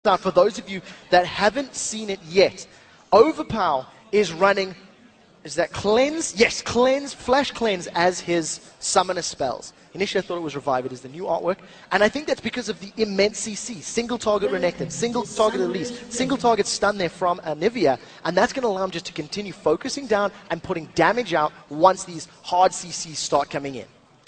Now, for those of you that haven't seen it yet, Overpower is running, is that Cleanse? Yes, Cleanse, Flash Cleanse as his summoner spells. Initially I thought it was Revive, it is the new artwork, and I think that's because of the immense CC, single target Renekton, single target Elise, single target stun there from Anivia, and that's going to allow him just to continue focusing down and putting damage out once these hard CCs start coming in.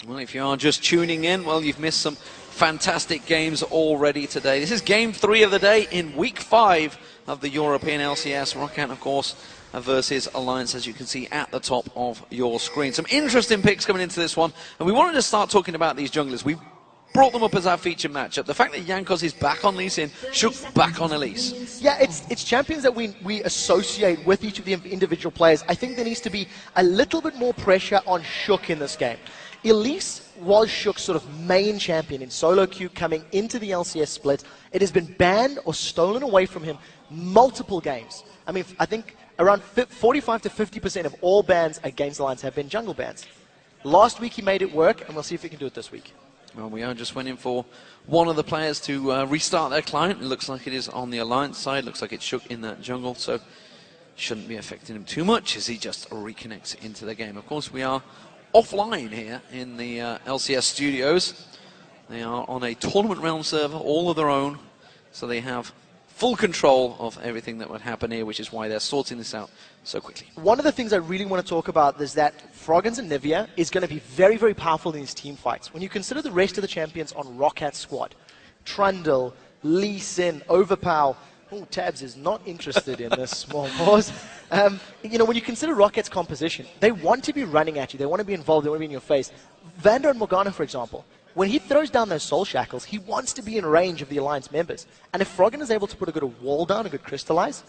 Well, if you are just tuning in, well, you've missed some fantastic games already today. This is game 3 of the day in week 5 of the European LCS. ROCCAT, of course, versus Alliance, as you can see at the top of your screen. Some interesting picks coming into this one, and we wanted to start talking about these junglers. We brought them up as our featured matchup. The fact that Jankos is back on Lee Sin, Shook back on Elise. Yeah, it's champions that we associate with each of the individual players. I think there needs to be a little bit more pressure on Shook in this game. Elise was Shook's sort of main champion in solo queue coming into the LCS split. It has been banned or stolen away from him multiple games. I mean, I think around 45 to 50% of all bans against Alliance have been jungle bans. Last week he made it work, and we'll see if he can do it this week. Well, we are just waiting for one of the players to restart their client. It looks like it is on the Alliance side. Looks like it's Shook in that jungle, so shouldn't be affecting him too much as he just reconnects into the game. Of course, we are offline here in the LCS studios. They are on a Tournament Realm server, all of their own, so they have full control of everything that would happen here, which is why they're sorting this out so quickly. One of the things I really want to talk about is that Froggen's Anivia is going to be very, very powerful in these team fights. When you consider the rest of the champions on ROCCAT's squad, Trundle, Lee Sin, Overpower, Tabs is not interested in this small pause. You know, when you consider ROCCAT's composition, they want to be running at you, they want to be involved, they want to be in your face. Vander and Morgana, for example, when he throws down those soul shackles, he wants to be in range of the Alliance members. And if Froggen is able to put a good wall down, a good crystallize,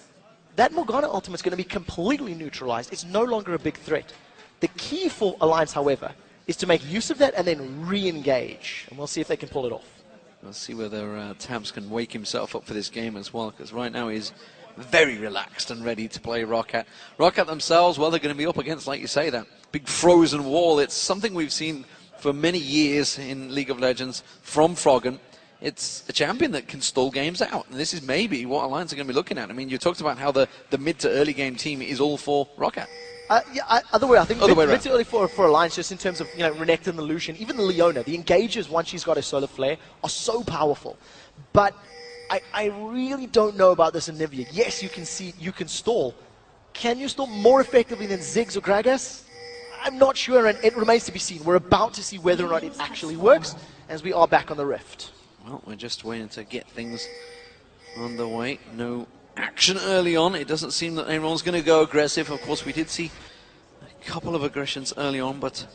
that Morgana ultimate is going to be completely neutralized. It's no longer a big threat. The key for Alliance, however, is to make use of that and then re-engage. And we'll see if they can pull it off. We'll see whether Tabs can wake himself up for this game as well, because right now he's very relaxed and ready to play ROCCAT. ROCCAT themselves, well, they're going to be up against, like you say, that big frozen wall. It's something we've seen for many years in League of Legends from Froggen. It's a champion that can stall games out, and this is maybe what Alliance are going to be looking at. I mean, you talked about how the mid to early game team is all for ROCCAT. Other way, I think mid to early for Alliance, just in terms of, you know, Renekton, the Lucian, even the Leona, the engagers once she's got a solar flare are so powerful. But I really don't know about this Anivia. Yes, you can see, you can stall. Can you stall more effectively than Ziggs or Gragas? I'm not sure, and it remains to be seen. We're about to see whether or not it actually works, as we are back on the Rift. Well, we're just waiting to get things underway. No action early on. It doesn't seem that anyone's going to go aggressive. Of course, we did see a couple of aggressions early on, but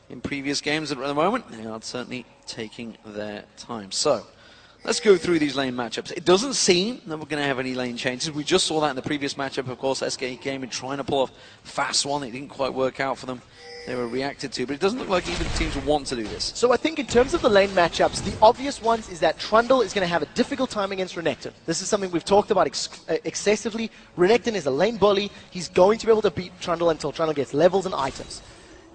in previous games at the moment, they are certainly taking their time. So, let's go through these lane matchups. It doesn't seem that we're going to have any lane changes. We just saw that in the previous matchup. Of course, SK came in trying to pull off a fast one. It didn't quite work out for them. They were reacted to, but it doesn't look like either teams want to do this. So I think in terms of the lane matchups, the obvious ones is that Trundle is going to have a difficult time against Renekton. This is something we've talked about excessively. Renekton is a lane bully. He's going to be able to beat Trundle until Trundle gets levels and items.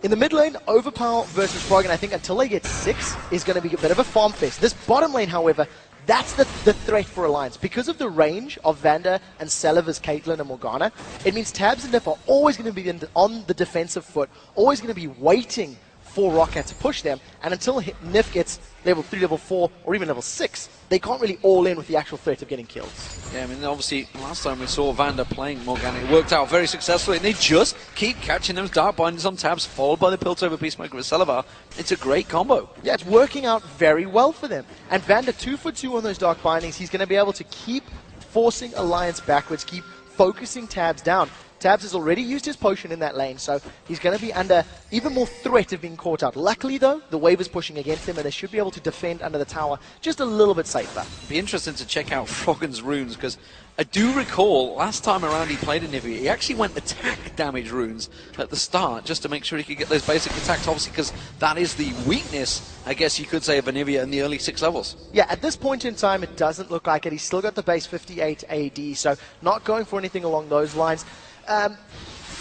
In the mid lane, Overpower versus Froggen, I think until they get 6 is going to be a bit of a farm fest. This bottom lane, however, that's the threat for Alliance. Because of the range of Vander and Saliva's Caitlyn and Morgana, it means Tabs and Nif are always going to be on the defensive foot, always going to be waiting for ROCCAT to push them, and until Nif gets level 3, level 4, or even level 6, they can't really all in with the actual threat of getting killed. Yeah, I mean, obviously, last time we saw Vander playing Morgana, it worked out very successfully, and they just keep catching those Dark Bindings on Tabs, followed by the Piltover Peacemaker with Saliva. It's a great combo. Yeah, it's working out very well for them. And Vander, 2 for 2 on those Dark Bindings, he's going to be able to keep forcing Alliance backwards, keep focusing Tabs down. Tabs has already used his potion in that lane, so he's going to be under even more threat of being caught out. Luckily, though, the wave is pushing against him, and they should be able to defend under the tower just a little bit safer. It'd be interesting to check out Froggen's runes, because I do recall last time around he played Anivia, he actually went attack damage runes at the start, just to make sure he could get those basic attacks, obviously, because that is the weakness, I guess you could say, of Anivia in the early 6 levels. Yeah, at this point in time, it doesn't look like it. He's still got the base 58 AD, so not going for anything along those lines.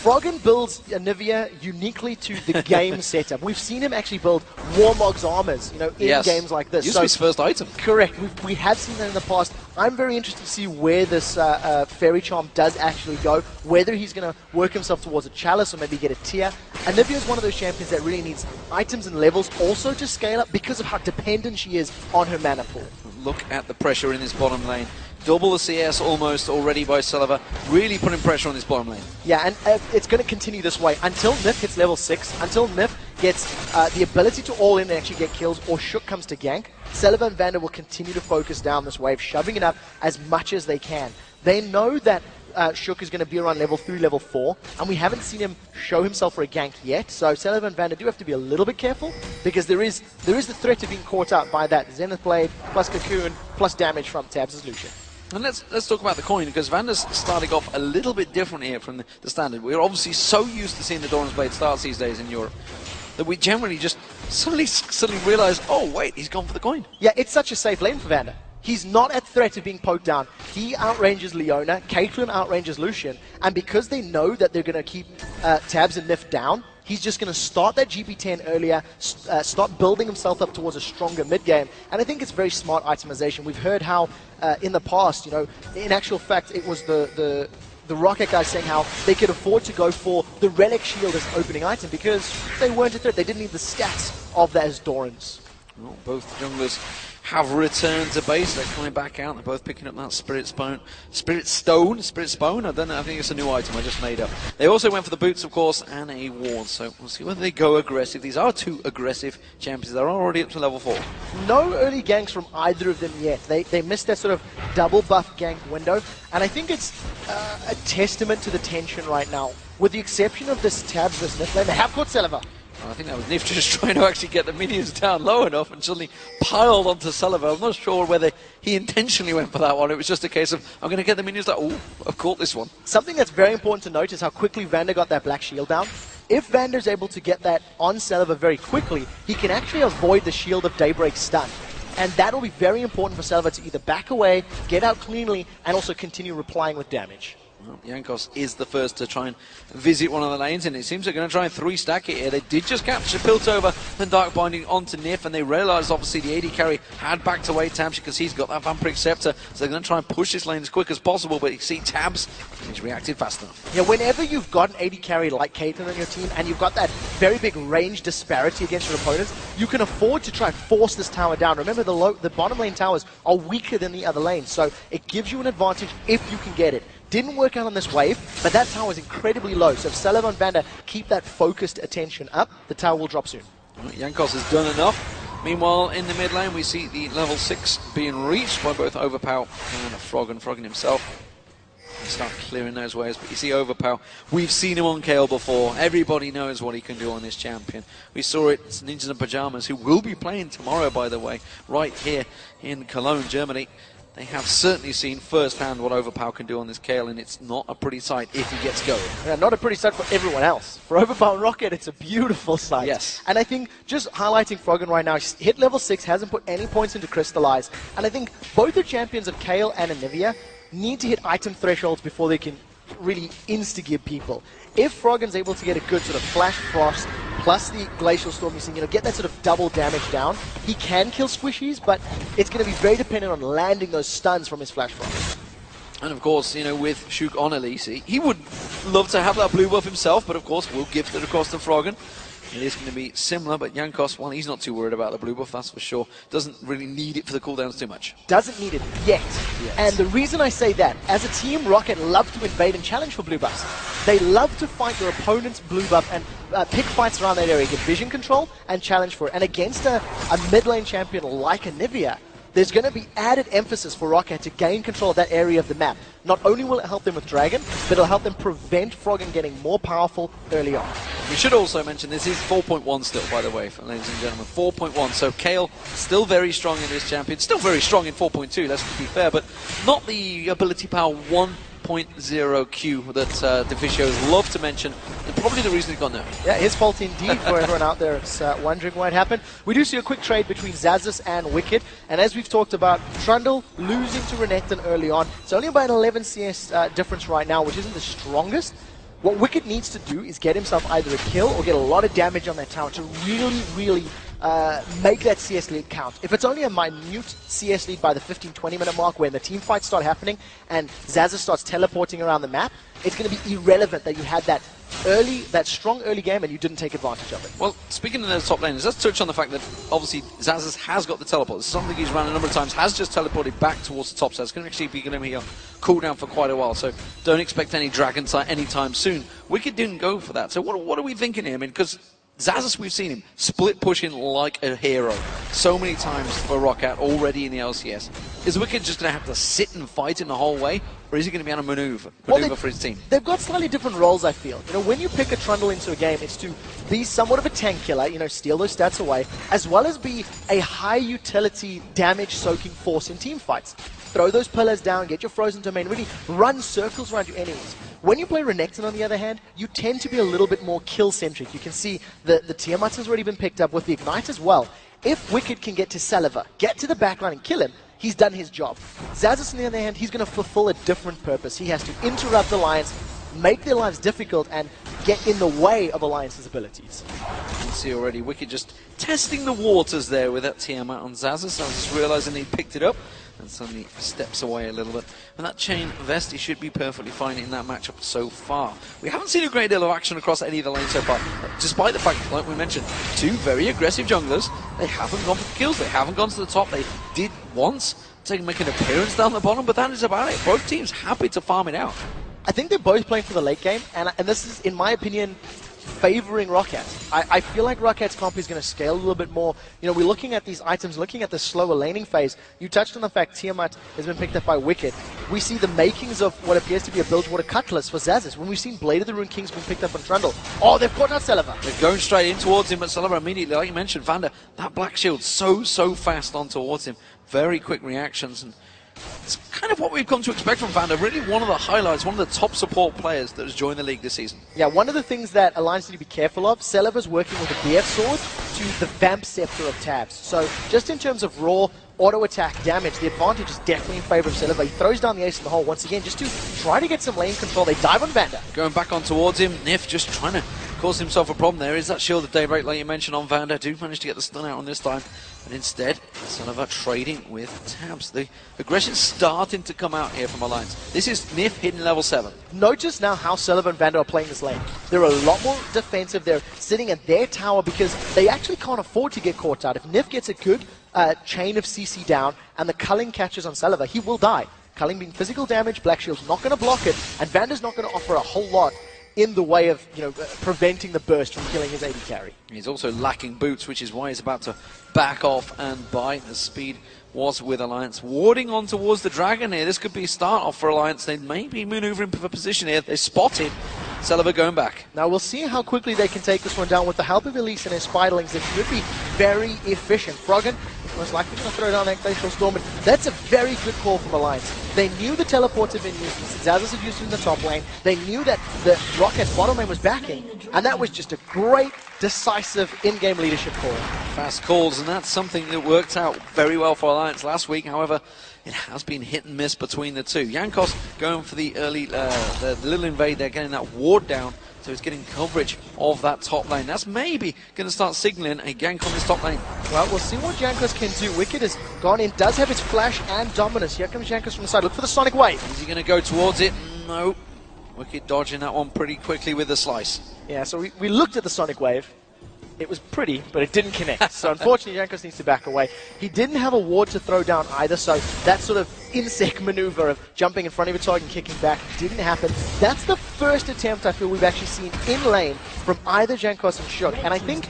Froggen builds Anivia uniquely to the game setup. We've seen him actually build Warmog's armors, you know, in games like this. Used to be his first item. Correct. We have seen that in the past. I'm very interested to see where this Fairy Charm does actually go, whether he's going to work himself towards a Chalice or maybe get a tier. Anivia is one of those champions that really needs items and levels also to scale up because of how dependent she is on her mana pool. Look at the pressure in this bottom lane. Double the CS almost already by Silver, really putting pressure on this bottom lane. Yeah, and it's going to continue this way until Nif hits level 6, until Nif gets the ability to all in and actually get kills, or Shook comes to gank. Silver and Vander will continue to focus down this wave, shoving it up as much as they can. They know that Shook is going to be around level 3, level 4, and we haven't seen him show himself for a gank yet, so Silver and Vander do have to be a little bit careful, because there is the threat of being caught out by that Zenith Blade, plus Cocoon, plus damage from Tabs' Lucian. And let's talk about the coin, because Vander's starting off a little bit different here from the standard. We're obviously so used to seeing the Doran's Blade starts these days in Europe that we generally just suddenly realise, oh wait, he's gone for the coin. Yeah, it's such a safe lane for Vander. He's not at threat of being poked down. He outranges Leona, Caitlyn outranges Lucian, and because they know that they're going to keep Tabs and Nif down, he's just going to start that GP10 earlier, start building himself up towards a stronger mid-game, and I think it's very smart itemization. We've heard how in the past, you know, in actual fact, it was the ROCCAT guys saying how they could afford to go for the Relic Shield as opening item because they weren't a threat. They didn't need the stats of that as Dorans. Well, both junglers have returned to base. They're coming back out. They're both picking up that Spirit Stone. I don't know. I think it's a new item I just made up. They also went for the boots, of course, and a ward. So we'll see whether they go aggressive. These are two aggressive champions. They're already up to level 4. No early ganks from either of them yet. They missed that sort of double buff gank window, and I think it's a testament to the tension right now. With the exception of this Tabs, this Nif lane, they have caught Silver. I think that was Nif just trying to actually get the minions down low enough and suddenly piled onto Sullivan. I'm not sure whether he intentionally went for that one. It was just a case of, I'm going to get the minions down. Oh, I've caught this one. Something that's very important to note is how quickly Vander got that black shield down. If Vander's able to get that on Sullivan very quickly, he can actually avoid the Shield of Daybreak stun. And that'll be very important for Sullivan to either back away, get out cleanly, and also continue replying with damage. Well, Jankos is the first to try and visit one of the lanes, and it seems they're going to try and 3-stack it here. They did just capture Piltover and Dark Binding onto Nif, and they realised obviously the AD carry had backed away Tabs because he's got that Vampiric Scepter, so they're going to try and push this lane as quick as possible, but you see Tabs, he's reacted fast enough. Yeah, whenever you've got an AD carry like Caitlyn on your team, and you've got that very big range disparity against your opponents, you can afford to try and force this tower down. Remember, the bottom lane towers are weaker than the other lanes, so it gives you an advantage if you can get it. Didn't work out on this wave, but that tower is incredibly low. So if Sullivan and Vander keep that focused attention up, the tower will drop soon. Jankos has done enough. Meanwhile, in the mid lane, we see the level 6 being reached by both Overpow and Froggen himself. They start clearing those waves, but you see Overpow. We've seen him on KO before. Everybody knows what he can do on this champion. We saw it, Ninjas in Pyjamas, who will be playing tomorrow, by the way, right here in Cologne, Germany. They have certainly seen firsthand what Overpow can do on this Kale, and it's not a pretty sight if he gets going. Yeah, not a pretty sight for everyone else. For Overpow and ROCCAT, it's a beautiful sight. Yes. And I think just highlighting Froggen right now, he's hit level 6, hasn't put any points into Crystallize. And I think both the champions of Kale and Anivia need to hit item thresholds before they can really insta-give people. If Froggen's able to get a good sort of Flash Frost plus the Glacial Storm, get that sort of double damage down, he can kill squishies, but it's going to be very dependent on landing those stuns from his Flash Frost. And of course, with Shook on Elise, he would love to have that blue buff himself, but of course we'll gift it across to Froggen. It is going to be similar, but Jankos, well, he's not too worried about the blue buff, that's for sure. Doesn't really need it for the cooldowns too much. Doesn't need it yet. And the reason I say that, as a team, ROCCAT love to invade and challenge for blue buffs. They love to fight their opponent's blue buff and pick fights around that area, get vision control and challenge for it. And against a mid lane champion like Anivia, there's going to be added emphasis for ROCCAT to gain control of that area of the map. Not only will it help them with Dragon, but it'll help them prevent Froggen getting more powerful early on. We should also mention this is 4.1 still, by the way, ladies and gentlemen. 4.1. So Kale still very strong in this champion. Still very strong in 4.2, let's be fair, but not the ability power 1.0 Q that Deficios love to mention, and probably the reason he got nerfed. Yeah, his fault indeed for everyone out there wondering what happened. We do see a quick trade between Xaxis and Wicked, and as we've talked about, Trundle losing to Renekton early on. It's only about an 11 CS difference right now, which isn't the strongest. What Wicked needs to do is get himself either a kill or get a lot of damage on that tower to really make that CS lead count. If it's only a minute CS lead by the 15-20 minute mark when the team fights start happening and Zaza starts teleporting around the map, it's going to be irrelevant that you had that strong early game and you didn't take advantage of it. Well, speaking of the top laners, let's touch on the fact that obviously Zazas has got the teleport. This is something he's run a number of times, has just teleported back towards the top, so it's going to actually be going to be a cooldown for quite a while, so don't expect any Dragon Sight anytime soon. Wicked didn't go for that, so what are we thinking here? I mean, because Zazas, we've seen him split pushing like a hero so many times for ROCCAT already in the LCS. Is Wicked just going to have to sit and fight in the whole way, or is he going to be able to maneuver for his team? They've got slightly different roles, I feel. You know, when you pick a Trundle into a game, it's to be somewhat of a tank killer, you know, steal those stats away, as well as be a high utility damage-soaking force in team fights. Throw those pillars down, get your frozen domain, really run circles around your enemies. When you play Renekton, on the other hand, you tend to be a little bit more kill-centric. You can see the Tiamat has already been picked up with the Ignite as well. If Wicked can get to Saliver, get to the backline and kill him, he's done his job. Zazas, on the other hand, he's going to fulfill a different purpose. He has to interrupt Alliance, make their lives difficult, and get in the way of Alliance's abilities. You can see already Wicked just testing the waters there with that Tiamat on Zazas. I was just realising he picked it up and suddenly steps away a little bit. And that chain vest, he should be perfectly fine in that matchup so far. We haven't seen a great deal of action across any of the lanes so far, despite the fact, like we mentioned, two very aggressive junglers. They haven't gone for the kills, they haven't gone to the top. They did once make an appearance down the bottom, but that is about it. Both teams happy to farm it out. I think they're both playing for the late game, and this is, in my opinion, favoring ROCCAT. I feel like ROCCAT's comp is going to scale a little bit more. You know, we're looking at these items, looking at the slower laning phase. You touched on the fact Tiamat has been picked up by Wicked. We see the makings of what appears to be a Bilgewater Cutlass for Zazas. When we've seen Blade of the Rune King's been picked up on Trundle. Oh, they've caught out Saliver. They're going straight in towards him, but Saliver immediately, like you mentioned, Vander, that Black Shield so fast on towards him. Very quick reactions, and it's kind of what we've come to expect from Vander. Really one of the highlights, one of the top support players that has joined the league this season. Yeah, one of the things that Alliance need to be careful of, Saliver's working with a BF sword to the Vamp Scepter of Tabs. So just in terms of raw auto attack damage, the advantage is definitely in favor of Saliver. He throws down the ace in the hole once again just to try to get some lane control. They dive on Vander. Going back on towards him, Nif just trying to cause himself a problem there. Is that Shield of Daybreak, like you mentioned, on Vander. Do manage to get the stun out on this time. And instead, Saliver trading with Tabs. The aggression's starting to come out here from Alliance. This is Nif hitting level 7. Notice now how Saliver and Vander are playing this lane. They're a lot more defensive. They're sitting at their tower because they actually can't afford to get caught out. If Nif gets a good chain of CC down and the culling catches on Saliver, he will die. Culling being physical damage, Black Shield's not going to block it, and Vander's not going to offer a whole lot in the way of, you know, preventing the burst from killing his AD carry. He's also lacking boots, which is why he's about to back off and buy. The speed was with Alliance. Warding on towards the Dragon here. This could be a start off for Alliance. They may be maneuvering for position here. They spotted Saliver going back. Now we'll see how quickly they can take this one down with the help of Elise and his Spiderlings. They should be very efficient. Froggen most likely going to throw down that Glacial Storm, and that's a very good call from Alliance. They knew the teleports had been used, Zazas had used it in the top lane. They knew that the ROCCAT's bottom lane was backing, and that was just a great, decisive in-game leadership call. Fast calls, and that's something that worked out very well for Alliance last week. However, it has been hit and miss between the two. Jankos going for the early, the little invade there, getting that ward down, so he's getting coverage of that top lane. That's maybe going to start signaling a gank on this top lane. Well, we'll see what Jankos can do. Wicked has gone in, does have his flash and dominance. Here comes Jankos from the side. Look for the Sonic Wave. Is he going to go towards it? No. Wicked dodging that one pretty quickly with the slice. Yeah, so we looked at the Sonic Wave. It was pretty, but it didn't connect. So unfortunately, Jankos needs to back away. He didn't have a ward to throw down either, so that sort of insect maneuver of jumping in front of a target and kicking back didn't happen. That's the first attempt I feel we've actually seen in lane from either Jankos and Shook. And I think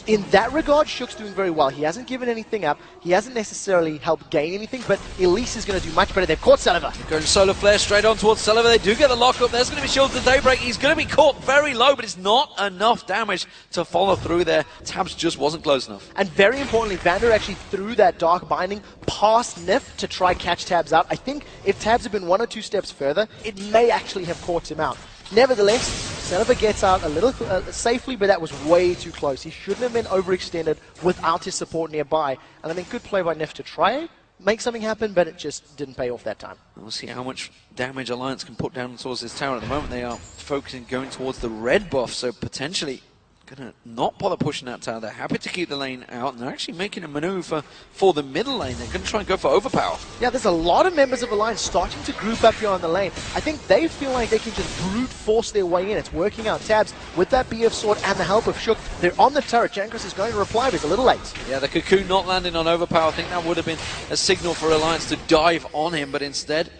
in that regard, Shook's doing very well. He hasn't given anything up. He hasn't necessarily helped gain anything, but Elise is going to do much better. They've caught Saliver. Going Solar Flare straight on towards Saliver. They do get the lockup. There's going to be Shield to Daybreak. He's going to be caught very low, but it's not enough damage to follow through there. Tabs just wasn't close enough. And very importantly, Vander actually threw that Dark Binding past Nif to try catch Tabs out. I think if Tabs had been 1 or 2 steps further, it may actually have caught him out. Nevertheless, Saliver gets out a little safely, but that was way too close. He shouldn't have been overextended without his support nearby. And I think good play by Nif to try make something happen, but it just didn't pay off that time. We'll see how much damage Alliance can put down towards this tower. At the moment, they are focusing going towards the red buff, so potentially going to not bother pushing that tower. They're happy to keep the lane out, and they're actually making a maneuver for the middle lane. They're going to try and go for overpower. Yeah, there's a lot of members of Alliance starting to group up here on the lane. I think they feel like they can just brute force their way in. It's working out. Tabs, with that BF sword and the help of Shook, they're on the turret. Jankos is going to reply, but he's a little late. Yeah, the Cocoon not landing on overpower. I think that would have been a signal for Alliance to dive on him, but instead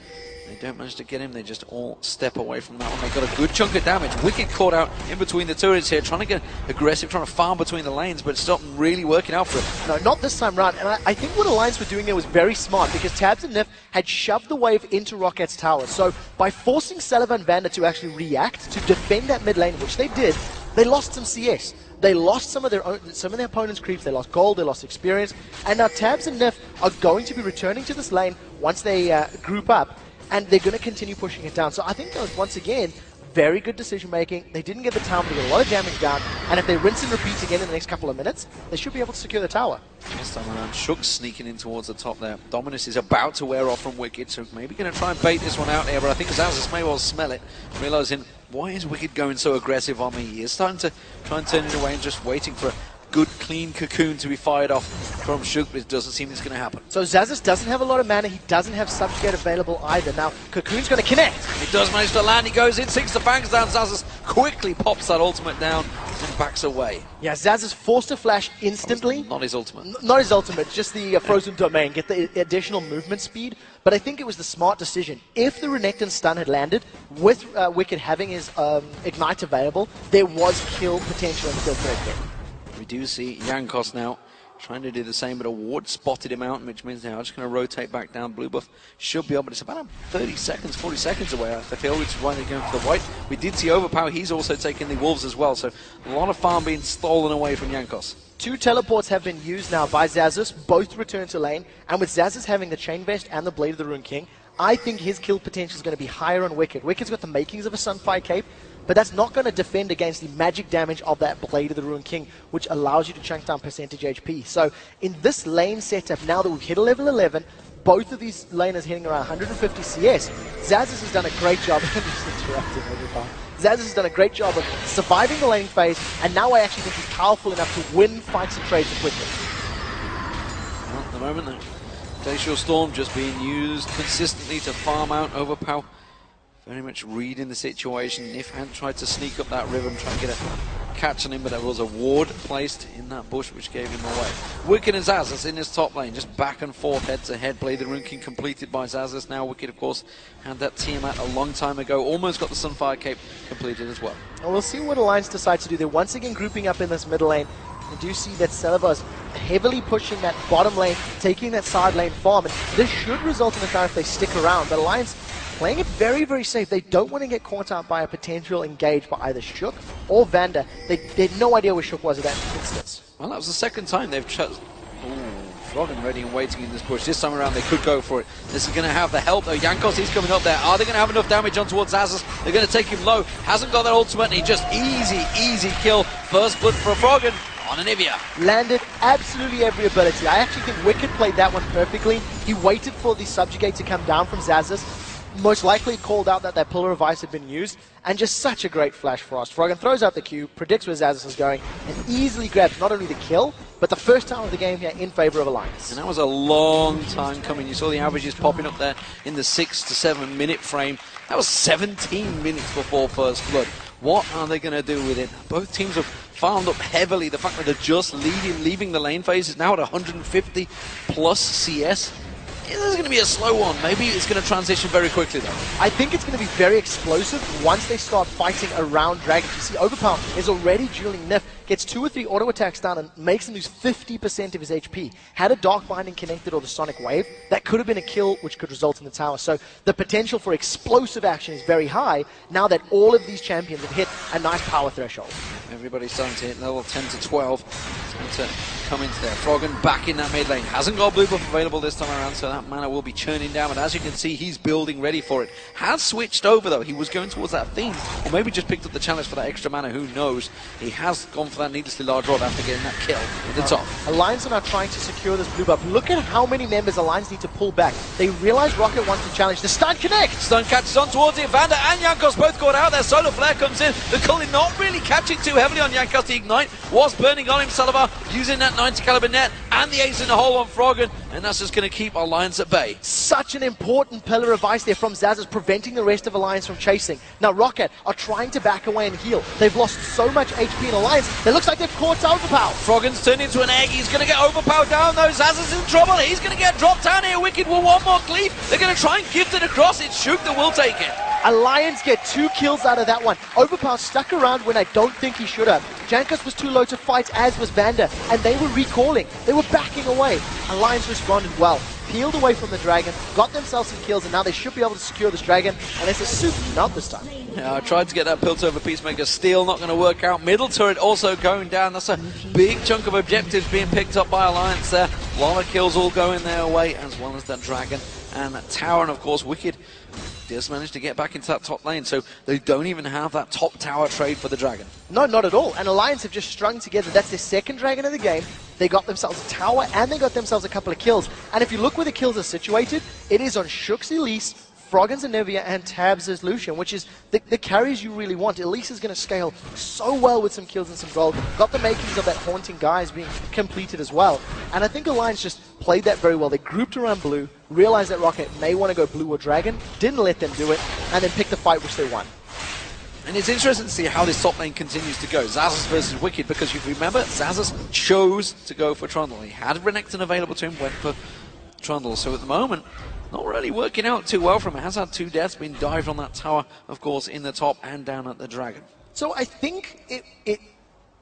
they don't manage to get him. They just all step away from that one. They got a good chunk of damage. Wicked caught out in between the turrets here, trying to get aggressive, trying to farm between the lanes, but it's not really working out for him. No, not this time round. And I think what Alliance were doing there was very smart, because Tabs and Nif had shoved the wave into ROCCAT's tower. So by forcing Sullivan Vander to actually react to defend that mid lane, which they did, they lost some CS. They lost some of their opponent's creeps. They lost gold, they lost experience, and now Tabs and Nif are going to be returning to this lane once they group up, and they're going to continue pushing it down. So I think that was, once again, very good decision making. They didn't get the tower, but they got a lot of damage down, and if they rinse and repeat again in the next couple of minutes, they should be able to secure the tower. This time around, Shook sneaking in towards the top there. Dominus is about to wear off from Wicked, so maybe going to try and bait this one out here, but I think Zazas may well smell it, realising, why is Wicked going so aggressive on me? He is starting to try and turn it away and just waiting for a good, clean Cocoon to be fired off from Shook, but it doesn't seem it's going to happen. So Zazas doesn't have a lot of mana. He doesn't have Subjugate available either. Now, Cocoon's going to connect. He does manage to land. He goes in, sinks the bangs down. Zazas quickly pops that ultimate down and backs away. Yeah, Zazas forced a flash instantly. Not his ultimate. Not his ultimate, just the Frozen Domain, get the additional movement speed. But I think it was the smart decision. If the Renekton stun had landed, with Wicked having his Ignite available, there was kill potential in the kill thread. We do see Jankos now trying to do the same, but a ward spotted him out, which means they're just going to rotate back down. Blue buff should be able, but it's about 30 seconds, 40 seconds away. I feel it's why they're going for the white. We did see overpower. He's also taking the wolves as well, so a lot of farm being stolen away from Jankos. 2 teleports have been used now by Zazas, both return to lane, and with Zazas having the Chain Vest and the Blade of the Rune King, I think his kill potential is going to be higher on Wicked. Wicked's got the makings of a Sunfire Cape, but that's not going to defend against the magic damage of that Blade of the Rune King, which allows you to chunk down percentage HP. So in this lane setup, now that we've hit a level 11, both of these laners hitting around 150 CS, Zazas has done a great job. Zazas has done a great job of surviving the lane phase, and now I actually think he's powerful enough to win fights and trades with Wicked. Well, at the moment, the Glacial Storm just being used consistently to farm out overpower. Very much reading the situation. Nif had tried to sneak up that river and try and get a catch on him, but there was a ward placed in that bush which gave him away. Wicked and Zazas in his top lane, just back and forth, head to head. Blade the Rune King completed by Zazas. Now Wicked, of course, had that Tiamat a long time ago. Almost got the Sunfire Cape completed as well. And we'll see what Alliance decides to do. They're once again grouping up in this middle lane. We do see that Celiva is heavily pushing that bottom lane, taking that side lane farm, and this should result in a time if they stick around. But Alliance playing it very, very safe. They don't want to get caught out by a potential engage by either Shook or Vander. They had no idea where Shook was at that instance. Well, that was the second time they've chosen. Froggen ready and waiting in this push. This time around they could go for it. This is going to have the help though. Jankos, he's coming up there. Are they going to have enough damage on towards Zazas? They're going to take him low. Hasn't got that ultimate, and he just easy kill. First blood for Froggen on Anivia. Landed absolutely every ability. I actually think Wicked played that one perfectly. He waited for the Subjugate to come down from Zazas. Most likely called out that Pillar of Ice had been used, and just such a great Flash Frost. Froggen throws out the Q, predicts where Zazas is going, and easily grabs not only the kill, but the first tower of the game here in favor of Alliance. And that was a long time coming. You saw the averages popping up there in the 6 to 7 minute frame. That was 17 minutes before first blood. What are they going to do with it? Both teams have farmed up heavily. The fact that they're just leaving the lane phase is now at 150 plus CS. This is going to be a slow one. Maybe it's going to transition very quickly, though. I think it's going to be very explosive once they start fighting around Dragons. You see, Overpower is already dueling Nif, gets 2 or 3 auto attacks down and makes him lose 50% of his HP. Had a Dark Binding connected or the Sonic Wave, that could have been a kill which could result in the tower. So the potential for explosive action is very high now that all of these champions have hit a nice power threshold. Everybody's starting to hit level 10 to 12. It's going to come into there. Froggen back in that mid lane. Hasn't got blue buff available this time around, so that mana will be churning down. But as you can see, he's building ready for it. Has switched over, though. He was going towards that theme, or maybe just picked up the challenge for that extra mana. Who knows? He has gone for for that needlessly large rod after getting that kill at the top. Alliance are now trying to secure this blue buff. Look at how many members Alliance need to pull back. They realize ROCCAT wants to challenge. The stun connect! Stun catches on towards it. Vander and Jankos both caught out there. Solar Flare comes in. The culling not really catching too heavily on Jankos. The Ignite was burning on him. Salivar using that 90 caliber net and the ace in the hole on Froggen. And that's just going to keep Alliance at bay. Such an important pillar of ice there from Zazas, preventing the rest of Alliance from chasing. Now ROCCAT are trying to back away and heal. They've lost so much HP in Alliance. It looks like they've caught Overpower. Froggen's turned into an egg. He's going to get Overpower down though. Zazas in trouble. He's going to get dropped down here. Wicked will one more cleave. They're going to try and gift it across. It's Shook that will take it. Alliance get 2 kills out of that one. Overpower stuck around when I don't think he should have. Jankos was too low to fight, as was Vander, and they were recalling. They were backing away. Alliance responded well, peeled away from the dragon, got themselves some kills, and now they should be able to secure this dragon, and it's a super not this time. Yeah, I tried to get that Pilt over Peacemaker. Steel not going to work out. Middle turret also going down. That's a big chunk of objectives being picked up by Alliance there. A lot of kills all going their way, as well as that dragon and that tower, and of course Wicked does manage to get back into that top lane, so they don't even have that top tower trade for the dragon. No, not at all. And Alliance have just strung together. That's their second dragon of the game. They got themselves a tower and they got themselves a couple of kills. And if you look where the kills are situated, it is on Shook's Elise, Froggen's Anivia, and Tabs' Lucian, which is the carries you really want. Elise is going to scale so well with some kills and some gold. Got the makings of that Haunting Guise being completed as well. And I think Alliance just played that very well. They grouped around blue, realized that ROCCAT may want to go blue or dragon, didn't let them do it, and then picked the fight which they won. And it's interesting to see how this top lane continues to go. Zazas versus Wicked, because you remember, Zazas chose to go for Trundle. He had Renekton available to him, went for Trundle. So at the moment, not really working out too well from him. Has had 2 deaths, been dived on that tower, of course, in the top and down at the dragon. So I think it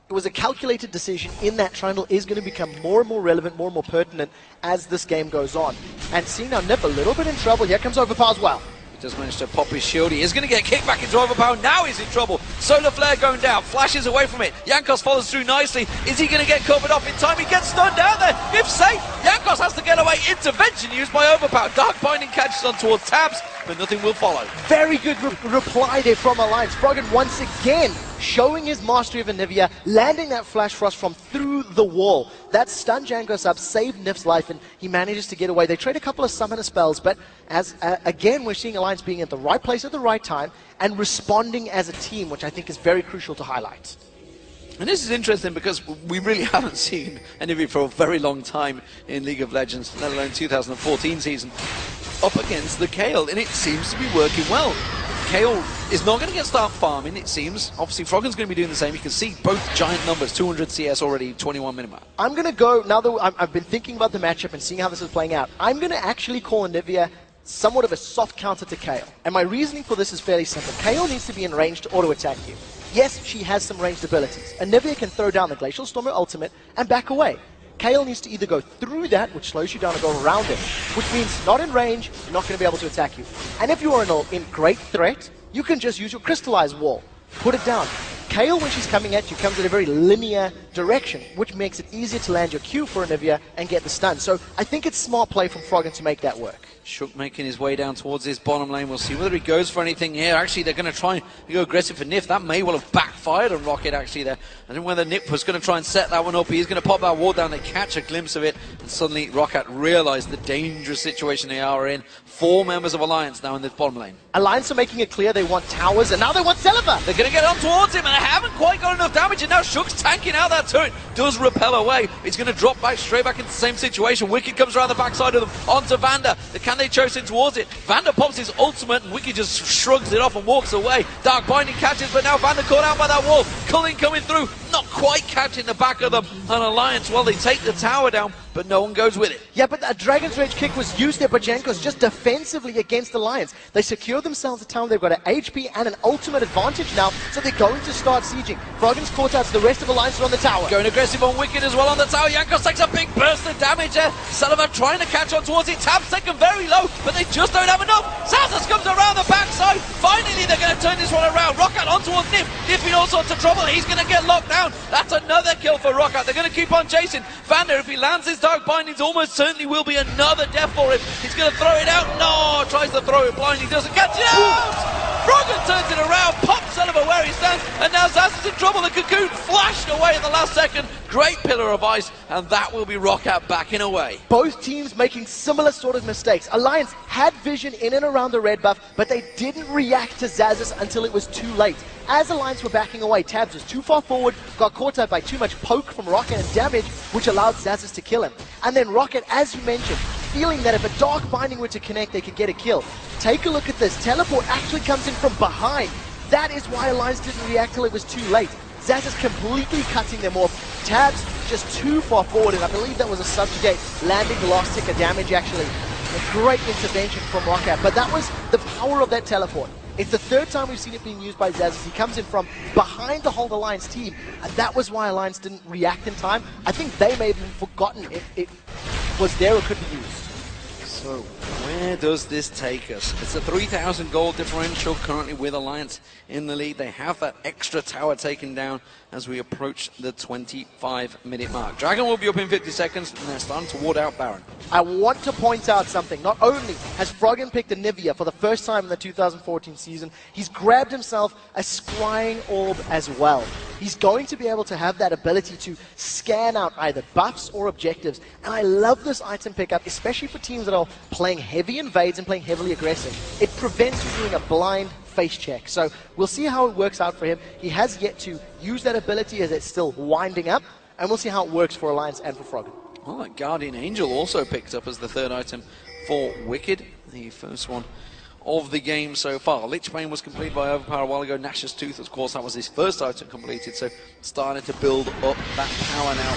was a calculated decision in that Trundle is going to become more and more relevant, more and more pertinent as this game goes on. And seeing now Nip a little bit in trouble. Here comes Overpower as well. Just managed to pop his shield. He is going to get kicked back into Overpower. Now he's in trouble. Solar Flare going down. Flashes away from it. Jankos follows through nicely. Is he going to get covered off in time? He gets stunned down there. If safe, Jankos has to get away. Intervention used by Overpower. Dark Binding catches on towards Tabs, but nothing will follow. Very good reply there from Alliance. Froggen once again showing his mastery of Anivia, landing that Flash Frost from through the wall. That stunned Jankos up, saved Nif's life, and he manages to get away. They trade a couple of summoner spells, but as again, we're seeing Alliance being at the right place at the right time and responding as a team, which I think is very crucial to highlight. And this is interesting because we really haven't seen Anivia for a very long time in League of Legends, let alone 2014 season, up against the Kayle, and it seems to be working well. Kayle is not going to get start farming, it seems. Obviously, Froggen's going to be doing the same. You can see both giant numbers, 200 CS already, 21 minimum. I'm going to go, now that I've been thinking about the matchup and seeing how this is playing out, I'm going to actually call Anivia somewhat of a soft counter to Kayle. And my reasoning for this is fairly simple. Kayle needs to be in range to auto-attack you. Yes, she has some ranged abilities. Anivia can throw down the Glacial Stormer ultimate and back away. Kayle needs to either go through that, which slows you down, or go around it, which means not in range, you're not going to be able to attack you. And if you are in great threat, you can just use your Crystallize wall, put it down. Kayle, when she's coming at you, comes in a very linear direction, which makes it easier to land your Q for Anivia and get the stun. So I think it's smart play from Froggen to make that work. Shook making his way down towards his bottom lane. We'll see whether he goes for anything here. Actually, they're going to try and go aggressive for Nif. That may well have backfired on ROCCAT, actually, there. I don't know whether Nip was going to try and set that one up. He's going to pop that wall down. They catch a glimpse of it, and suddenly ROCCAT realize the dangerous situation they are in. 4 members of Alliance now in the bottom lane. Alliance are making it clear they want towers, and now they want Celiva. They're going to get on towards him, and they haven't quite got enough damage, and now Shook's tanking out that turret. Does repel away. He's going to drop back straight back into the same situation. Wicked comes around the backside of them onto Vander. Can they chase in towards it? Vander pops his ultimate, and Wicked just shrugs it off and walks away. Dark Binding catches, but now Vander caught out by that wall. Culling coming through, not quite catching the back of them. And Alliance, well, they take the tower down, but no one goes with it. Yeah, but a Dragon's Rage kick was used there by Jankos just defensively against Alliance. They secure themselves a tower. They've got an HP and an ultimate advantage now, so they're going to start sieging. Froggen's caught out, so the rest of Alliance are on the tower. Going aggressive on Wicked as well on the tower. Jankos takes a big burst of damage there. Salivar trying to catch on towards it. Tab's taken very low, but they just don't have enough. Zazas comes around the backside. Finally, they're going to turn this one around. ROCCAT on towards Nip. Nip in all sorts of trouble. He's going to get locked down. That's another kill for ROCCAT. They're going to keep on chasing. Vander, if he lands his Dark Bindings, almost certainly will be another death for him. He's going to throw it out. No, tries to throw it blind. He doesn't catch it out. Froggen turns it around, pops Oliver where he stands, and now Zaz is in trouble. The Cocoon flashed away at the last second. Great pillar of ice, and that will be ROCCAT backing away. Both teams making similar sort of mistakes. Alliance had vision in and around the red buff, but they didn't react to Zaz's until it was too late. As Alliance were backing away, Tabs was too far forward, got caught up by too much poke from ROCCAT and damage, which allowed Zaz's to kill him. And then ROCCAT, as you mentioned, feeling that if a Dark Binding were to connect, they could get a kill. Take a look at this. Teleport actually comes in from behind. That is why Alliance didn't react till it was too late. Zaz is completely cutting them off. Tabs just too far forward, and I believe that was a subjugate landing the last tick of damage, actually. A great intervention from ROCCAT, but that was the power of that teleport. It's the third time we've seen it being used by Zaz as he comes in from behind the whole Alliance team, and that was why Alliance didn't react in time. I think they may have forgotten it was there or could be used. So, where does this take us? It's a 3,000 gold differential currently with Alliance in the lead. They have that extra tower taken down as we approach the 25-minute mark. Dragon will be up in 50 seconds, and they're starting to ward out Baron. I want to point out something. Not only has Froggen picked Anivia for the first time in the 2014 season, he's grabbed himself a Scrying Orb as well. He's going to be able to have that ability to scan out either buffs or objectives. And I love this item pickup, especially for teams that are playing heavy invades and playing heavily aggressive. It prevents you doing a blind face check. So we'll see how it works out for him. He has yet to use that ability as it's still winding up. And we'll see how it works for Alliance and for Froggen. Well, that Guardian Angel also picked up as the third item for Wicked, the first one of the game so far. Lichbane was completed by Overpower a while ago. Nash's Tooth, of course, that was his first item completed, so starting to build up that power now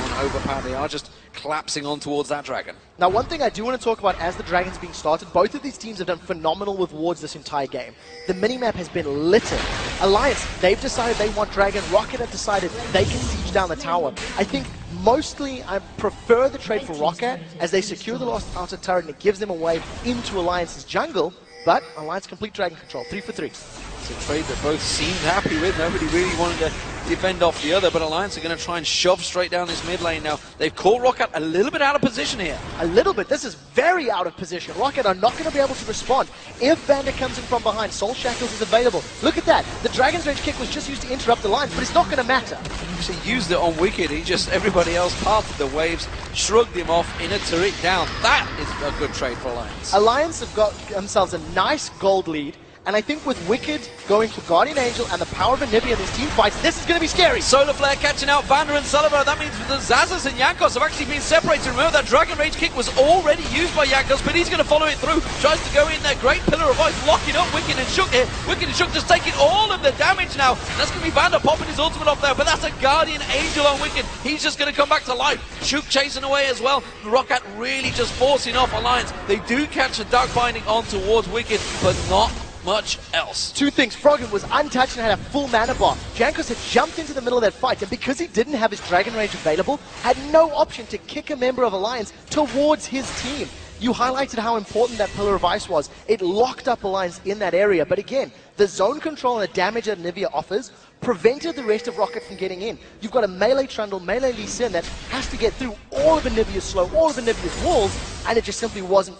on Overpower. They are just collapsing on towards that dragon. Now, one thing I do want to talk about as the dragon's being started, both of these teams have done phenomenal with wards this entire game. The minimap has been littered. Alliance, they've decided they want dragon. ROCCAT have decided they can siege down the tower. I think mostly I prefer the trade for ROCCAT as they secure the last outer turret and it gives them a way into Alliance's jungle. But Alliance complete dragon control, 3 for 3. It's a trade that both seemed happy with. Nobody really wanted to defend off the other, but Alliance are going to try and shove straight down this mid lane now. They've caught ROCCAT a little bit out of position here. A little bit. This is very out of position. ROCCAT are not going to be able to respond. If Bandit comes in from behind, Soul Shackles is available. Look at that. The Dragon's Rage kick was just used to interrupt the lines, but it's not going to matter. He used it on Wicked. Everybody else parted the waves, shrugged him off in a turret down. That is a good trade for Alliance. Alliance have got themselves a nice gold lead. And I think with Wicked going for Guardian Angel and the power of Anivia in these team fights, this is going to be scary. Solar Flare catching out Vander and Sullivan. That means the Zazas and Jankos have actually been separated. Remember, that Dragon Rage kick was already used by Jankos, but he's going to follow it through. Tries to go in there. Great pillar of ice, locking up Wicked and Shook here. Wicked and Shook just taking all of the damage now. That's going to be Vander popping his ultimate off there, but that's a Guardian Angel on Wicked. He's just going to come back to life. Shook chasing away as well. ROCCAT really just forcing off Alliance. They do catch a Dark Binding on towards Wicked, but not much else. Two things. Froggen was untouched and had a full mana bar. Jankos had jumped into the middle of that fight, and because he didn't have his Dragon Rage available, had no option to kick a member of Alliance towards his team. You highlighted how important that Pillar of Ice was. It locked up Alliance in that area, but again, the zone control and the damage that Anivia offers prevented the rest of ROCCAT from getting in. You've got a melee Trundle, melee Lee Sin that has to get through all of Anivia's slow, all of Anivia's walls, and it just simply wasn't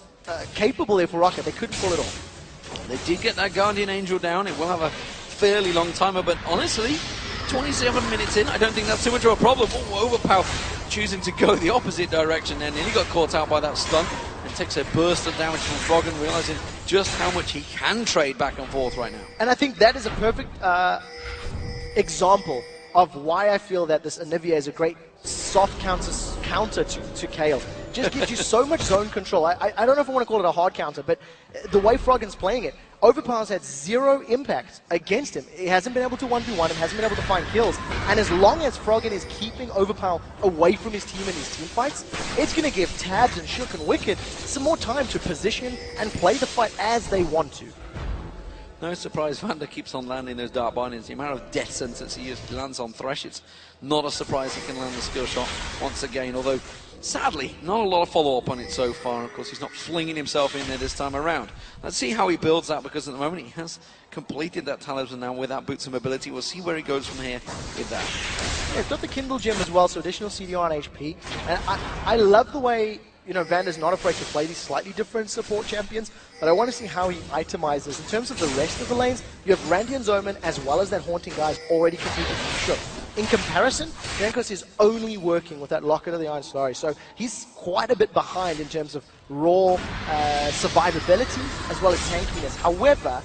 capable there for ROCCAT. They couldn't pull it off. They did get that Guardian Angel down. It will have a fairly long timer, but honestly, 27 minutes in, I don't think that's too much of a problem. Oh, Overpower choosing to go the opposite direction there. Nearly got caught out by that stun and takes a burst of damage from Froggen, realizing just how much he can trade back and forth right now. And I think that is a perfect example of why I feel that this Anivia is a great soft counter to Kayle. Just gives you so much zone control. I don't know if I want to call it a hard counter, but the way Froggen's playing it, Overpower's had zero impact against him. He hasn't been able to 1v1 and hasn't been able to find kills. And as long as Froggen is keeping Overpower away from his team in these team fights, it's going to give Tabs and Shook and Wicked some more time to position and play the fight as they want to. No surprise, Vander keeps on landing those Dark Bindings. The amount of death sentence he lands on Thresh, it's not a surprise he can land the skill shot once again, although sadly, not a lot of follow-up on it so far. Of course, he's not flinging himself in there this time around. Let's see how he builds that, because at the moment he has completed that talisman now with that Boots of Mobility. We'll see where he goes from here with that. Yeah, he's got the Kindle Gem as well, so additional CDR and HP. And I love the way you know, Vanda's not afraid to play these slightly different support champions, but I want to see how he itemizes. In terms of the rest of the lanes, you have Randy and Zoman as well as that Haunting guys already completed from Shook. In comparison, Jankos is only working with that Locket of the Iron Solari, so he's quite a bit behind in terms of raw survivability as well as tankiness. However,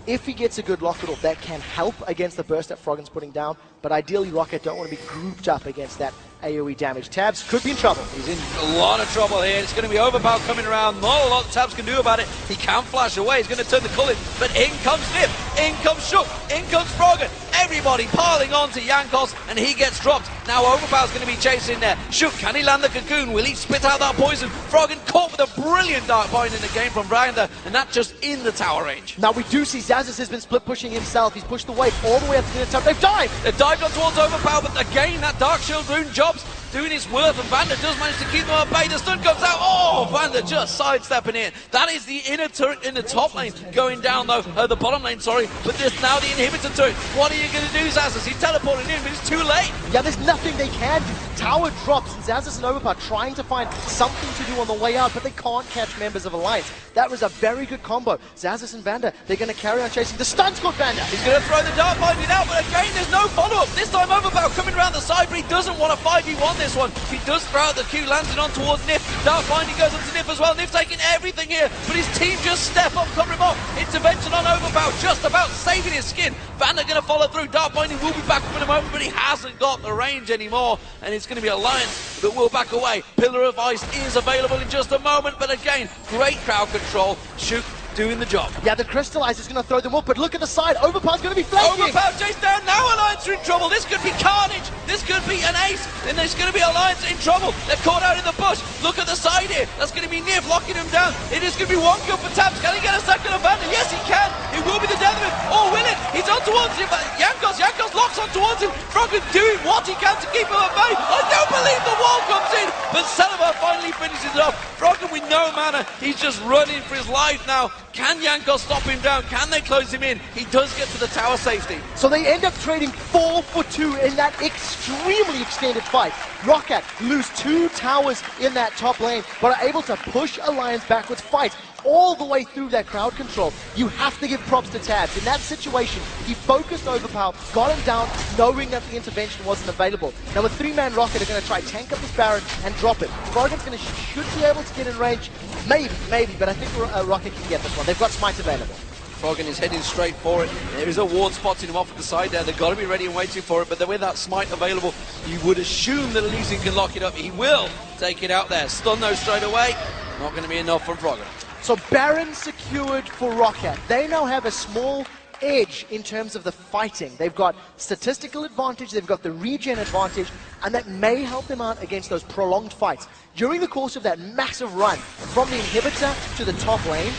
if he gets a good Locket off, that can help against the burst that Froggen's putting down, but ideally ROCCAT don't want to be grouped up against that AoE damage. Tabs could be in trouble. He's in a lot of trouble here. It's going to be Overpower coming around. Not a lot Tabs can do about it. He can flash away. He's going to turn the Cullen, but in comes Nip. In comes Shook. In comes Froggen. Everybody piling on to Jankos, and he gets dropped. Now Overpower's going to be chasing there. Shook, can he land the cocoon? Will he spit out that poison? Froggen caught with a brilliant dark bind in the game from Branda, and that just in the tower range. Now we do see Zazas has been split pushing himself. He's pushed the wave all the way up to the top. They've dived! They've dived on towards Overpower, but again, that Dark Shield rune jobs doing his worth, and Vanda does manage to keep them at bay. The stun comes out. Oh, Vanda just sidestepping in. That is the inner turret in the top lane going down, though. The bottom lane, sorry. But there's now the inhibitor turret. What are you going to do, Zazas? He's teleporting in, but it's too late. Yeah, there's nothing they can do. Tower drops, and Zazas and Overpower trying to find something to do on the way out, but they can't catch members of Alliance. That was a very good combo. Zazas and Vanda, they're going to carry on chasing. The stun's got Vanda. He's going to throw the Dark Binding out, but again, there's no follow-up. This time, Overpower coming around the side, but he doesn't want to 5v1 this one. He does throw out the Q, landing on towards Nif. Dark Binding goes up to Nif as well. Nif taking everything here, but his team just step up, cover him off. Intervention on Overpower, just about saving his skin. Vanda going to follow through. Dark Binding will be back up in a moment, but he hasn't got the range anymore, and it's going to be Alliance that will back away. Pillar of Ice is available in just a moment, but again, great crowd control. Shook doing the job. Yeah, the Crystallize is going to throw them up, but look at the side. Overpower's going to be flanking. Overpower chased down. Now Alliance are in trouble. This could be carnage. This could be an ace. And there's going to be Alliance in trouble. They're caught out in the bush. Look at the side here. That's going to be Nif locking him down. It is going to be one kill for Tabs. Can he get a second of Vanda? Yes, he can. It will be the death of him. Or will it? He's on towards him. Jankos locks on towards him. Froggen doing what he can to keep him at bay. I don't believe the wall comes in. But Celebar finally finishes it off. Froggen with no mana. He's just running for his life now. Can Jankos stop him down? Can they close him in? He does get to the tower safety. So they end up trading 4 for 2 in that extremely extended fight. ROCCAT lose 2 towers in that top lane, but are able to push Alliance backwards, fight all the way through that crowd control. You have to give props to Tabs. In that situation, he focused Overpower, got him down, knowing that the intervention wasn't available. Now with 3-man ROCCAT are going to try tank up this Baron and drop it. Froggen's going to should be able to get in range. Maybe, but I think ROCCAT can get this one. They've got Smite available. Froggen is heading straight for it. There is a ward spotting him off at the side there. They've got to be ready and waiting for it, but with that Smite available, you would assume that Elysian can lock it up. He will take it out there. Stun though straight away. Not going to be enough from Froggen. So Baron secured for ROCCAT. They now have a small edge in terms of the fighting. They've got statistical advantage, they've got the regen advantage, and that may help them out against those prolonged fights. During the course of that massive run from the inhibitor to the top lane,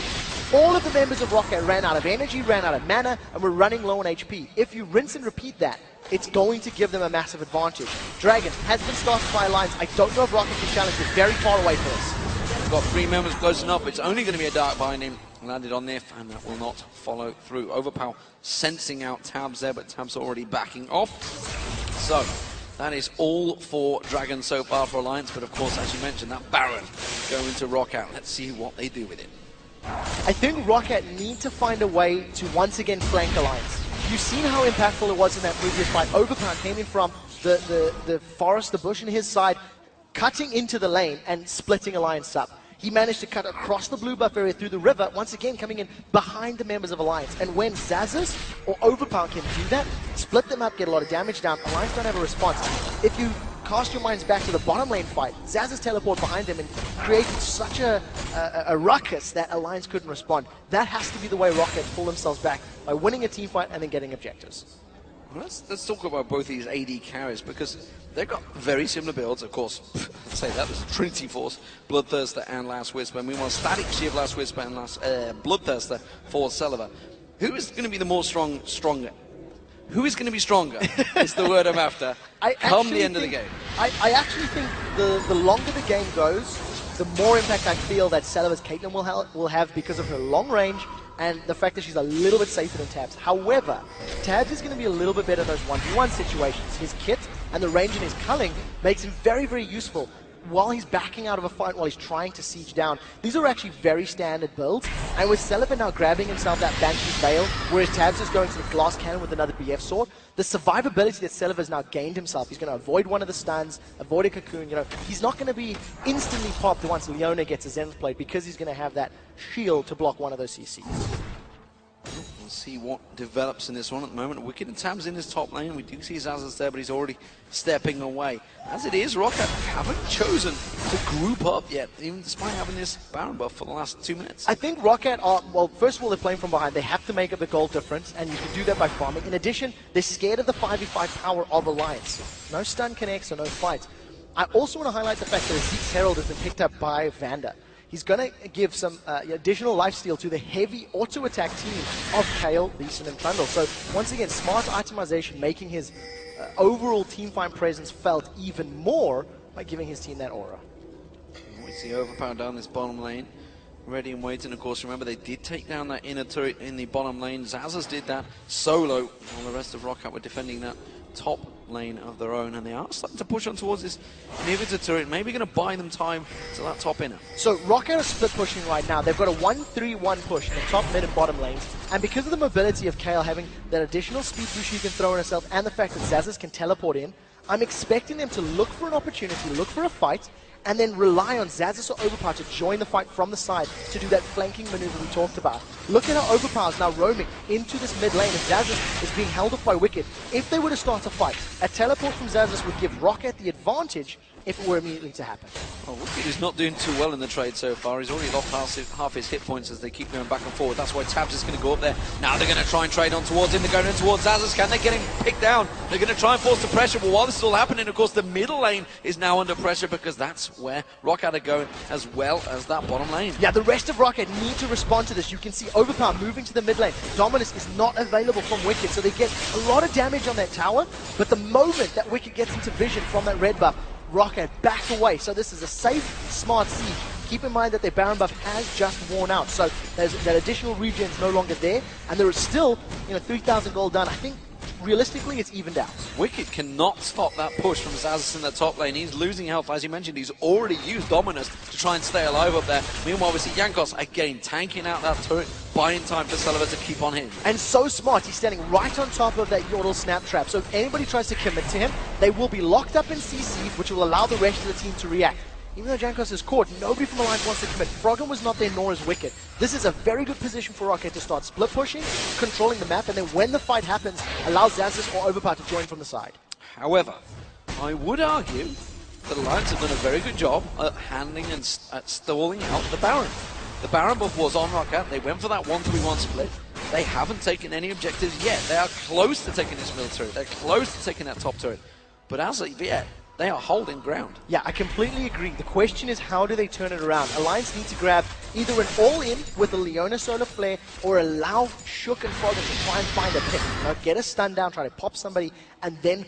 all of the members of ROCCAT ran out of energy, ran out of mana, and were running low on HP. If you rinse and repeat that, it's going to give them a massive advantage. Dragon has been started by Alliance. I don't know if ROCCAT can challenge it very far away for us. We've got 3 members close enough. It's only going to be a Dark Binding. Landed on Nif, and that will not follow through. Overpower sensing out Tabs there, but Tabs already backing off. So, that is all for Dragon so far for Alliance, but of course, as you mentioned, that Baron going to ROCCAT. Let's see what they do with it. I think ROCCAT need to find a way to once again flank Alliance. You've seen how impactful it was in that previous fight. Overpower came in from the forest, the bush on his side, cutting into the lane and splitting Alliance up. He managed to cut across the blue buff area through the river, once again coming in behind the members of Alliance. And when Zazas or Overpower can do that, split them up, get a lot of damage down, Alliance don't have a response. If you cast your minds back to the bottom lane fight, Zazas teleport behind him and created such a ruckus that Alliance couldn't respond. That has to be the way ROCCAT pull themselves back, by winning a team fight and then getting objectives. Well, let's talk about both these AD carries, because they've got very similar builds, of course. I'd say that was Trinity Force, Bloodthirster, and Last Whisper. Meanwhile, Static Shield, Last Whisper, and Bloodthirster for Celebar. Who is going to be the more stronger? Who is going to be stronger? Is the word I'm after. Come the end of the game. I actually think the longer the game goes, the more impact I feel that Celebar's Caitlyn will have because of her long range and the fact that she's a little bit safer than Tabs. However, Tabs is going to be a little bit better in those 1v1 situations. His kit and the range in his culling makes him very, very useful. while he's backing out of a fight, while he's trying to siege down. These are actually very standard builds. And with Celebi now grabbing himself that Banshee's Veil, whereas Tabs is going to the Glass Cannon with another BF sword, the survivability that Celebi has now gained himself, he's going to avoid one of the stuns, avoid a cocoon, you know, he's not going to be instantly popped once Leona gets a Zenith Blade because he's going to have that shield to block one of those CCs. We'll see what develops in this one at the moment. Wicked and Tab's in his top lane. We do see Zazas there, but he's already stepping away. As it is, ROCCAT haven't chosen to group up yet, even despite having this Baron buff for the last 2 minutes. I think ROCCAT are, well, first of all, they're playing from behind. They have to make up the goal difference, and you can do that by farming. In addition, they're scared of the 5v5 power of Alliance. No stun connects or no fights. I also want to highlight the fact that Zeke's Herald has been picked up by Vanda. He's going to give some additional lifesteal to the heavy auto-attack team of Kayle, Lee Sin, and Trundle. So, once again, smart itemization making his overall teamfight presence felt even more by giving his team that aura. We see Overpower down this bottom lane. Ready and waiting, of course. Remember, they did take down that inner turret in the bottom lane. Zazas did that solo, while the rest of ROCCAT were defending that top lane of their own, and they are starting to push on towards this inhibitor turret, maybe going to buy them time to that top inner. So ROCCAT are split pushing right now. They've got a 1-3-1 push in the top, mid, and bottom lanes, and because of the mobility of Kayle having that additional speed boost she can throw in herself, and the fact that Zazas can teleport in, I'm expecting them to look for an opportunity, look for a fight, and then rely on Zazas or Overpower to join the fight from the side to do that flanking maneuver we talked about. Look at how Overpower is now roaming into this mid lane, and Zazas is being held off by Wicked. If they were to start a fight, a teleport from Zazas would give ROCCAT the advantage if it were immediately to happen. Well, Wicked is not doing too well in the trade so far. He's already lost half his hit points as they keep going back and forward. That's why Tabs is going to go up there. Now they're going to try and trade on towards him. They're going in towards Zazas. Can they get him picked down? They're going to try and force the pressure. But while this is all happening, of course, the middle lane is now under pressure because that's where ROCCAT are going, as well as that bottom lane. Yeah, the rest of ROCCAT need to respond to this. You can see Overpower moving to the mid lane. Dominus is not available from Wicked, so they get a lot of damage on that tower. But the moment that Wicked gets into vision from that red buff, ROCCAT back away. So this is a safe, smart siege. Keep in mind that their Baron buff has just worn out, so there's that additional regen is no longer there, and there is still, 3,000 gold done. I think realistically it's evened out. Wicked cannot stop that push from Zazas in the top lane. He's losing health, as you mentioned. He's already used Dominus to try and stay alive up there. Meanwhile, we see Jankos again tanking out that turret, buying time for Celebi to keep on hitting. And so smart, he's standing right on top of that Yordle snap trap, so if anybody tries to commit to him, they will be locked up in CCs, which will allow the rest of the team to react. Even though Jankos is caught, nobody from Alliance wants to commit. Froggen was not there, nor is Wicked. This is a very good position for ROCCAT to start split pushing, controlling the map, and then when the fight happens, allow Zazas or Overpower to join from the side. However, I would argue that Alliance have done a very good job at handling and at stalling out the Baron. The Baron buff was on ROCCAT. They went for that 1-3-1 split. They haven't taken any objectives yet. They are close to taking this middle turret. They're close to taking that top turret. But as of yet, they are holding ground. Yeah, I completely agree. The question is, how do they turn it around? Alliance need to grab either an all-in with a Leona Solar Flare or allow Shook and Froggen to try and find a pick. Get a stun down, try to pop somebody, and then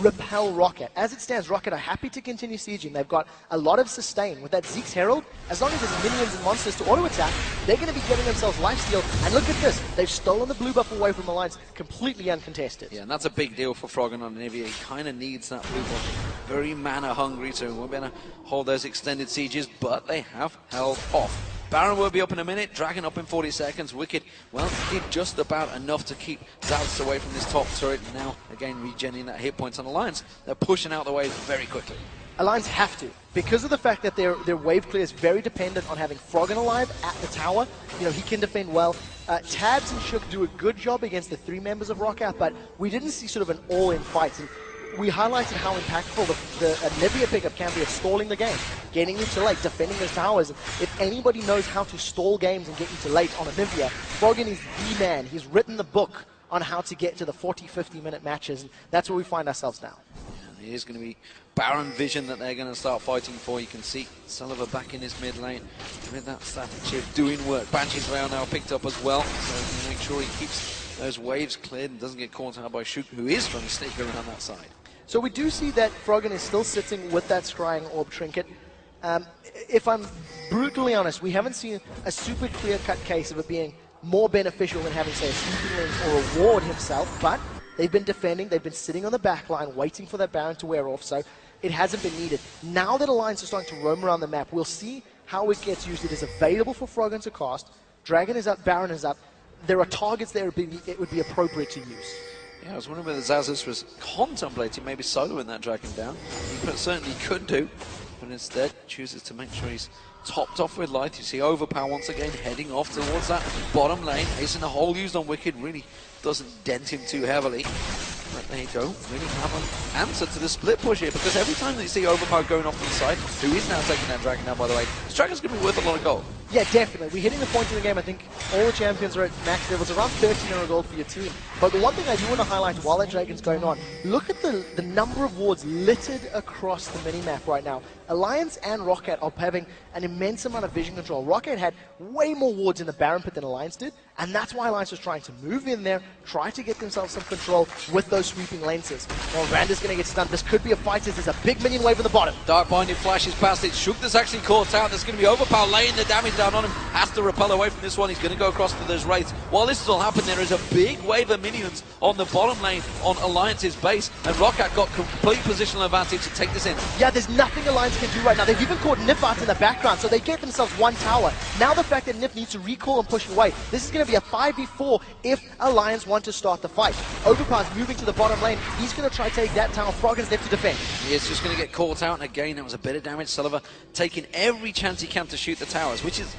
repel ROCCAT. As it stands, ROCCAT are happy to continue sieging. They've got a lot of sustain. With that Zeke's Herald, as long as there's minions and monsters to auto-attack, they're going to be getting themselves lifesteal. And look at this. They've stolen the blue buff away from Alliance completely uncontested. Yeah, and that's a big deal for Froggen on Nivea. He kind of needs that blue buff. Very mana hungry, so we're going to hold those extended sieges, but they have held off. Baron will be up in a minute, Dragon up in 40 seconds. Wicked, well, did just about enough to keep Zaz away from this top turret. Now, again, regenerating that hit points on Alliance. They're pushing out the waves very quickly. Alliance have to, because of the fact that their wave clear is very dependent on having Froggen alive at the tower. He can defend well. Tabs and Shook do a good job against the three members of ROCCAT, but we didn't see sort of an all-in fight. And we highlighted how impactful the Nivea pickup can be at stalling the game, getting you to late, defending those towers. If anybody knows how to stall games and get you to late on a Nivea, Froggen is the man. He's written the book on how to get to the 40, 50-minute matches, and that's where we find ourselves now. Yeah, it is going to be Baron vision that they're going to start fighting for. You can see Sullivan back in his mid lane with that static chip doing work. Banshee's Veil now picked up as well, so make sure he keeps those waves cleared and doesn't get caught out by Shook, who is trying to sneak around that side. So we do see that Froggen is still sitting with that Scrying Orb trinket. If I'm brutally honest, we haven't seen a super clear-cut case of it being more beneficial than having, say, a Sleeping Link or a Ward himself, but they've been defending, they've been sitting on the back line, waiting for that Baron to wear off, so it hasn't been needed. Now that Alliance are starting to roam around the map, we'll see how it gets used. It is available for Froggen to cast. Dragon is up, Baron is up. There are targets there it would be appropriate to use. Yeah, I was wondering whether Xaxus was contemplating maybe soloing that Dragon down. He certainly could do, but instead chooses to make sure he's topped off with life. You see Overpower once again heading off towards that bottom lane. Ace in the hole used on Wicked really doesn't dent him too heavily. But they don't really have an answer to the split push here, because every time that you see Overpower going off to the side, who is now taking that Dragon down, by the way, this Dragon's going to be worth a lot of gold. Yeah, definitely. We're hitting the point in the game. I think all the champions are at max levels, around 1300 gold for your team. But the one thing I do want to highlight while that Dragon's going on, look at the number of wards littered across the minimap right now. Alliance and ROCCAT are having an immense amount of vision control. ROCCAT had way more wards in the Baron pit than Alliance did, and that's why Alliance was trying to move in there, try to get themselves some control with those sweeping lances. Well, Randa's going to get stunned. This could be a fight as there's a big minion wave in the bottom. Dark Binding flashes past it. Shukta's actually caught out. There's going to be Overpower laying the damage down on him. Has to repel away from this one. He's going to go across to those raids. While this is all happening, there is a big wave of minions on the bottom lane on Alliance's base, and ROCCAT got complete positional advantage to take this in. Yeah, there's nothing Alliance can do right now. They've even caught Nip out in the background, so they get themselves one tower. Now the fact that Nip needs to recall and push away, this is going to be a 5v4 if Alliance want to start the fight. Overpower's moving to the bottom lane. He's going to try to take that tower. Froggen's left to defend. He is just going to get caught out, and again, that was a bit of damage. Sullivan taking every chance he can to shoot the towers, which is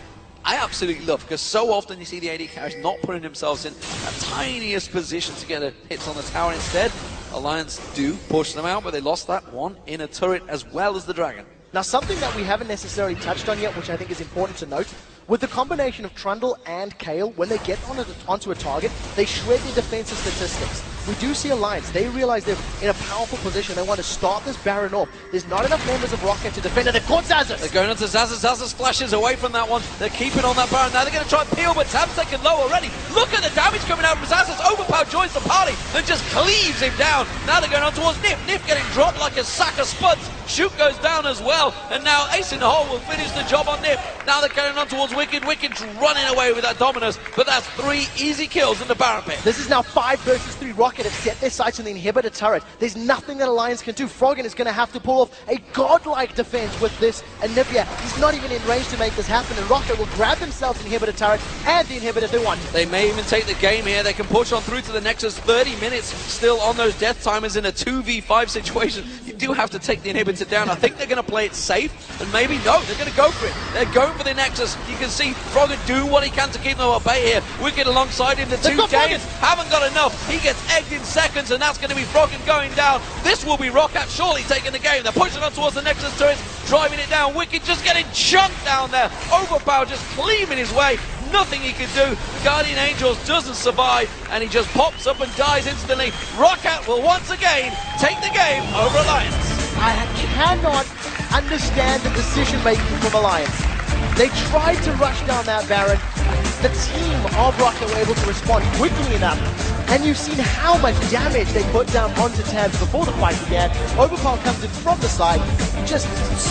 I absolutely love, because so often you see the AD carries not putting themselves in the tiniest position to get a hits on the tower. Instead, Alliance do push them out, but they lost that one in a turret as well as the Dragon. Now, something that we haven't necessarily touched on yet, which I think is important to note, with the combination of Trundle and Kale, when they get onto a target, they shred their defensive statistics. We do see Alliance. They realize they're in a powerful position. They want to start this Baron off. There's not enough members of ROCCAT to defend it. They've caught Xaxus. They're going onto Xaxus. Xaxus flashes away from that one. They're keeping on that Baron. Now they're going to try and peel, but Tab's taken low already. Look at the damage coming out from Xaxus. Overpower joins the party and just cleaves him down. Now they're going on towards Nip. Nip getting dropped like a sack of spuds. Shoot goes down as well, and now Ace in the hole will finish the job on Nip. Now they're going on towards Wicked. Wicked's running away with that Dominus, but that's 3 easy kills in the Baron pit. This is now 5 versus 3. ROCCAT have set their sights on the inhibitor turret. There's nothing that Alliance can do. Froggen is going to have to pull off a godlike defense with this Anivia. He's not even in range to make this happen, and ROCCAT will grab themselves the inhibitor turret and the inhibitor if they want. They may even take the game here. They can push on through to the Nexus. 30 minutes still on those death timers in a 2v5 situation. You do have to take the inhibitor down. I think they're going to play it safe, and maybe no, they're going to go for it. They're going for the Nexus. You can see Froggen do what he can to keep them at bay here. Wicked alongside him. The two Jays haven't got enough. He gets egged in seconds, and that's going to be Froggen going down. This will be ROCCAT surely taking the game. They're pushing on towards the Nexus turrets, driving it down. Wicked just getting chunked down there. Overpower just cleaving his way. Nothing he can do. Guardian Angels doesn't survive, and he just pops up and dies instantly. ROCCAT will once again take the game over Alliance. I cannot understand the decision-making from Alliance. They tried to rush down that Baron. The team of ROCCAT were able to respond quickly enough. And you've seen how much damage they put down onto Tabs before the fight began. Overpower comes in from the side, just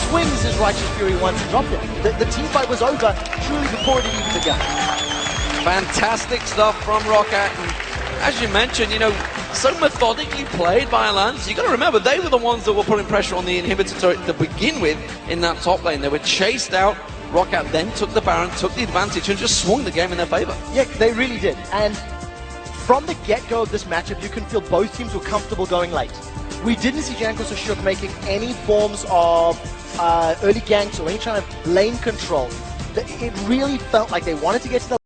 swings his Righteous Fury once and dropped it. The team fight was over truly before it even began. Fantastic stuff from ROCCAT. And as you mentioned, you know, so methodically played by Alliance. You got to remember, they were the ones that were putting pressure on the inhibitor turret to begin with in that top lane. They were chased out. ROCCAT then took the Baron, took the advantage, and just swung the game in their favor. Yeah, they really did. And from the get-go of this matchup, you can feel both teams were comfortable going late. We didn't see Jankos or Shook making any forms of early ganks or any kind of lane control. It really felt like they wanted to get to the